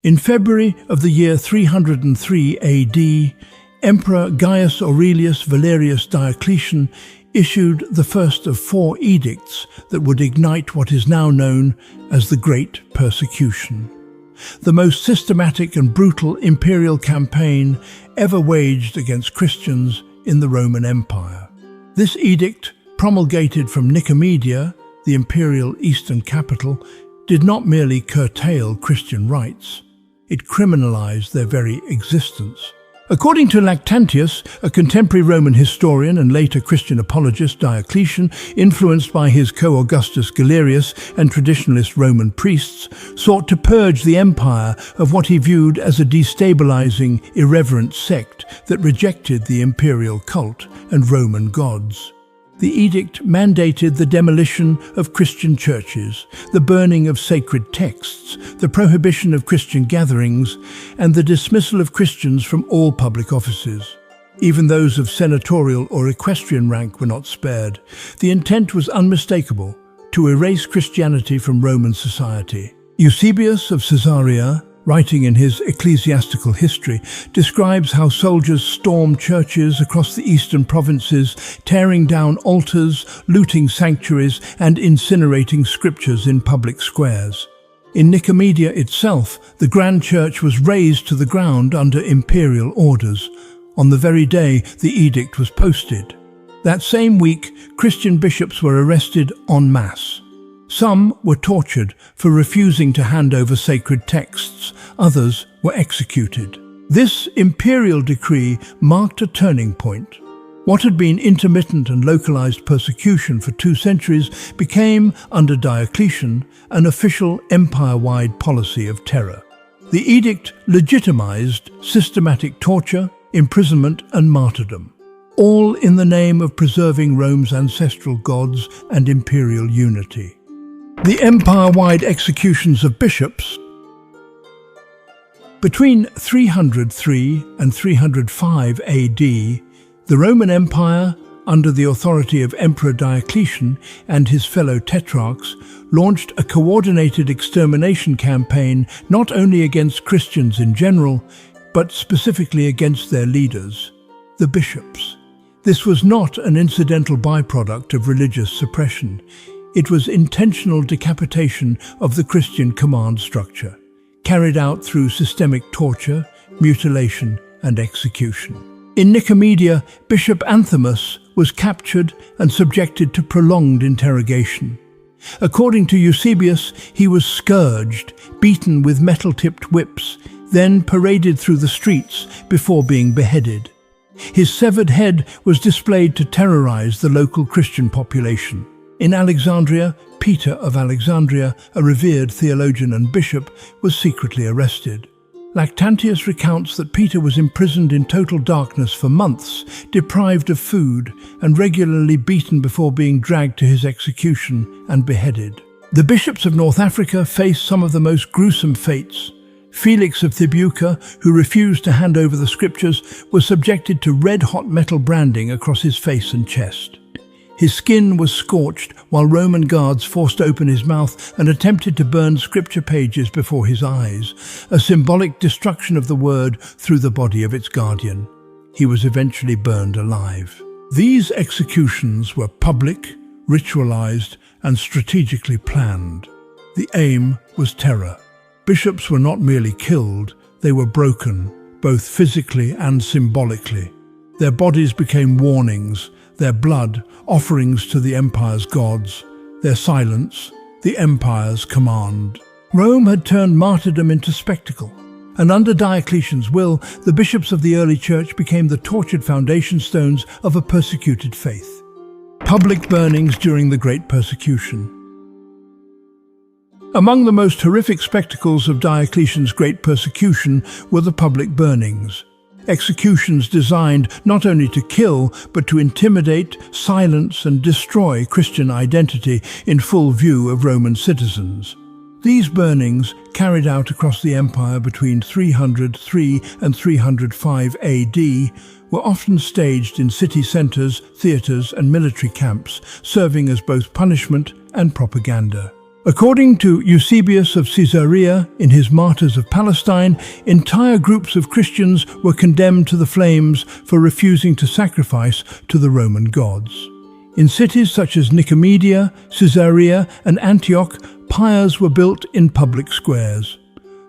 In February of the year 303 AD, Emperor Gaius Aurelius Valerius Diocletian issued the first of 4 edicts that would ignite what is now known as the Great Persecution, the most systematic and brutal imperial campaign ever waged against Christians in the Roman Empire. This edict, promulgated from Nicomedia, the imperial eastern capital, did not merely curtail Christian rights, it criminalized their very existence. According to Lactantius, a contemporary Roman historian and later Christian apologist, Diocletian, influenced by his co-Augustus Galerius and traditionalist Roman priests, sought to purge the empire of what he viewed as a destabilizing, irreverent sect that rejected the imperial cult and Roman gods. The edict mandated the demolition of Christian churches, the burning of sacred texts, the prohibition of Christian gatherings, and the dismissal of Christians from all public offices. Even those of senatorial or equestrian rank were not spared. The intent was unmistakable: to erase Christianity from Roman society. Eusebius of Caesarea, writing in his Ecclesiastical History, describes how soldiers stormed churches across the eastern provinces, tearing down altars, looting sanctuaries, and incinerating scriptures in public squares. In Nicomedia itself, the Grand Church was razed to the ground under imperial orders, on the very day the edict was posted. That same week, Christian bishops were arrested en masse. Some were tortured for refusing to hand over sacred texts, others were executed. This imperial decree marked a turning point. What had been intermittent and localized persecution for 2 centuries became, under Diocletian, an official empire-wide policy of terror. The edict legitimized systematic torture, imprisonment, and martyrdom, all in the name of preserving Rome's ancestral gods and imperial unity. The empire-wide executions of bishops. Between 303 and 305 AD, the Roman Empire, under the authority of Emperor Diocletian and his fellow tetrarchs, launched a coordinated extermination campaign not only against Christians in general, but specifically against their leaders, the bishops. This was not an incidental byproduct of religious suppression. It was intentional decapitation of the Christian command structure, carried out through systemic torture, mutilation, and execution. In Nicomedia, Bishop Anthimus was captured and subjected to prolonged interrogation. According to Eusebius, he was scourged, beaten with metal-tipped whips, then paraded through the streets before being beheaded. His severed head was displayed to terrorize the local Christian population. In Alexandria, Peter of Alexandria, a revered theologian and bishop, was secretly arrested. Lactantius recounts that Peter was imprisoned in total darkness for months, deprived of food, and regularly beaten before being dragged to his execution and beheaded. The bishops of North Africa faced some of the most gruesome fates. Felix of Thibuca, who refused to hand over the scriptures, was subjected to red-hot metal branding across his face and chest. His skin was scorched while Roman guards forced open his mouth and attempted to burn scripture pages before his eyes, a symbolic destruction of the word through the body of its guardian. He was eventually burned alive. These executions were public, ritualized, and strategically planned. The aim was terror. Bishops were not merely killed, they were broken, both physically and symbolically. Their bodies became warnings, their blood offerings to the empire's gods, their silence the empire's command. Rome had turned martyrdom into spectacle, and under Diocletian's will, the bishops of the early church became the tortured foundation stones of a persecuted faith. Public burnings during the Great Persecution. Among the most horrific spectacles of Diocletian's Great Persecution were the public burnings. Executions designed not only to kill, but to intimidate, silence, and destroy Christian identity in full view of Roman citizens. These burnings, carried out across the empire between 303 and 305 AD, were often staged in city centers, theaters, and military camps, serving as both punishment and propaganda. According to Eusebius of Caesarea in his Martyrs of Palestine, entire groups of Christians were condemned to the flames for refusing to sacrifice to the Roman gods. In cities such as Nicomedia, Caesarea, and Antioch, pyres were built in public squares.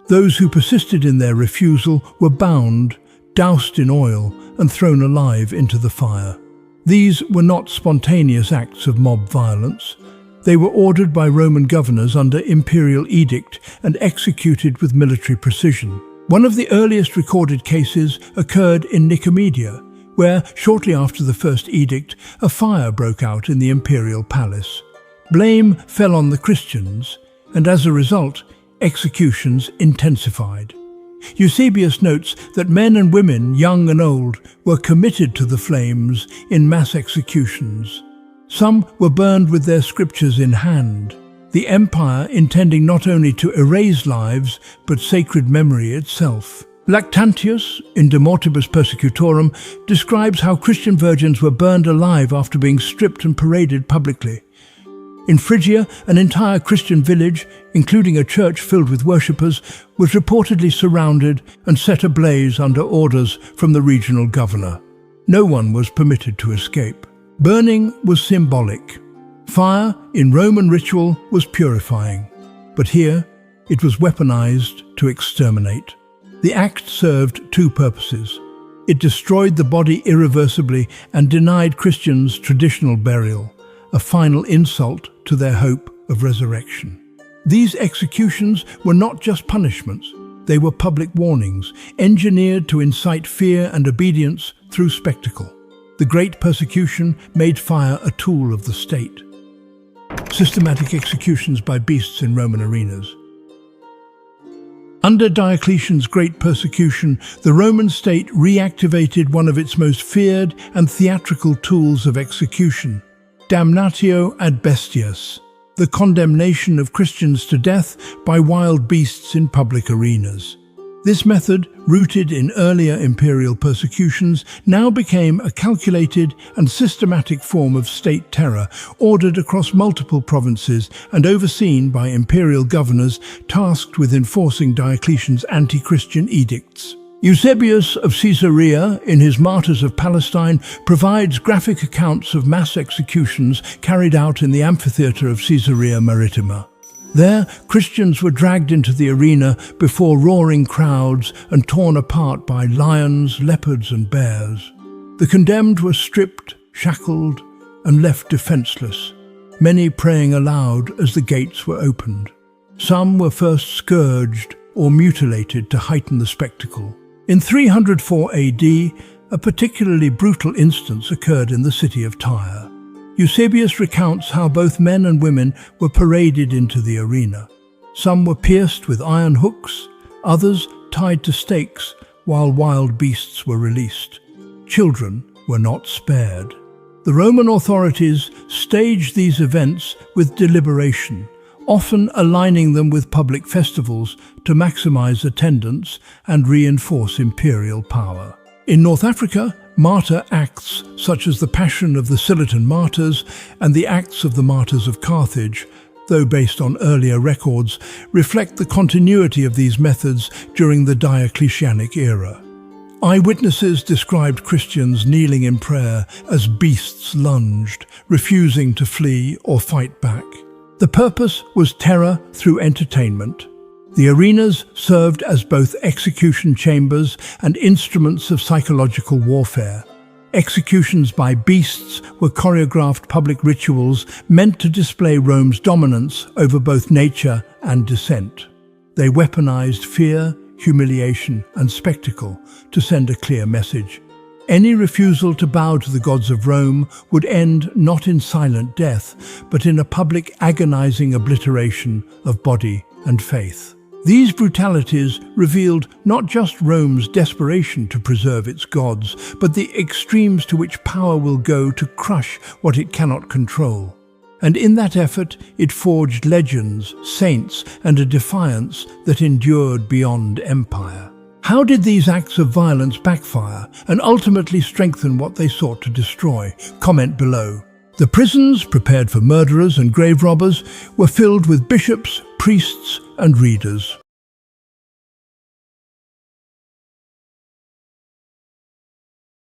Those who persisted in their refusal were bound, doused in oil, and thrown alive into the fire. These were not spontaneous acts of mob violence. They were ordered by Roman governors under imperial edict and executed with military precision. One of the earliest recorded cases occurred in Nicomedia, where, shortly after the first edict, a fire broke out in the imperial palace. Blame fell on the Christians, and as a result, executions intensified. Eusebius notes that men and women, young and old, were committed to the flames in mass executions. Some were burned with their scriptures in hand, the empire intending not only to erase lives, but sacred memory itself. Lactantius, in De Mortibus Persecutorum, describes how Christian virgins were burned alive after being stripped and paraded publicly. In Phrygia, an entire Christian village, including a church filled with worshippers, was reportedly surrounded and set ablaze under orders from the regional governor. No one was permitted to escape. Burning was symbolic. Fire, in Roman ritual, was purifying. But here, it was weaponized to exterminate. The act served two purposes. It destroyed the body irreversibly and denied Christians traditional burial, a final insult to their hope of resurrection. These executions were not just punishments, they were public warnings, engineered to incite fear and obedience through spectacle. The Great Persecution made fire a tool of the state. Systematic executions by beasts in Roman arenas. Under Diocletian's Great Persecution, the Roman state reactivated one of its most feared and theatrical tools of execution, damnatio ad bestias, the condemnation of Christians to death by wild beasts in public arenas. This method, rooted in earlier imperial persecutions, now became a calculated and systematic form of state terror, ordered across multiple provinces and overseen by imperial governors tasked with enforcing Diocletian's anti-Christian edicts. Eusebius of Caesarea, in his Martyrs of Palestine, provides graphic accounts of mass executions carried out in the amphitheatre of Caesarea Maritima. There, Christians were dragged into the arena before roaring crowds and torn apart by lions, leopards, and bears. The condemned were stripped, shackled, and left defenseless, many praying aloud as the gates were opened. Some were first scourged or mutilated to heighten the spectacle. In 304 AD, a particularly brutal instance occurred in the city of Tyre. Eusebius recounts how both men and women were paraded into the arena. Some were pierced with iron hooks, others tied to stakes, while wild beasts were released. Children were not spared. The Roman authorities staged these events with deliberation, often aligning them with public festivals to maximize attendance and reinforce imperial power. In North Africa, martyr acts such as the Passion of the Silitan Martyrs and the Acts of the Martyrs of Carthage, though based on earlier records, reflect the continuity of these methods during the Diocletianic era. Eyewitnesses described Christians kneeling in prayer as beasts lunged, refusing to flee or fight back. The purpose was terror through entertainment. The arenas served as both execution chambers and instruments of psychological warfare. Executions by beasts were choreographed public rituals meant to display Rome's dominance over both nature and dissent. They weaponized fear, humiliation, and spectacle to send a clear message. Any refusal to bow to the gods of Rome would end not in silent death, but in a public agonizing obliteration of body and faith. These brutalities revealed not just Rome's desperation to preserve its gods, but the extremes to which power will go to crush what it cannot control. And in that effort, it forged legends, saints, and a defiance that endured beyond empire. How did these acts of violence backfire and ultimately strengthen what they sought to destroy? Comment below. The prisons, prepared for murderers and grave robbers, were filled with bishops, priests and readers.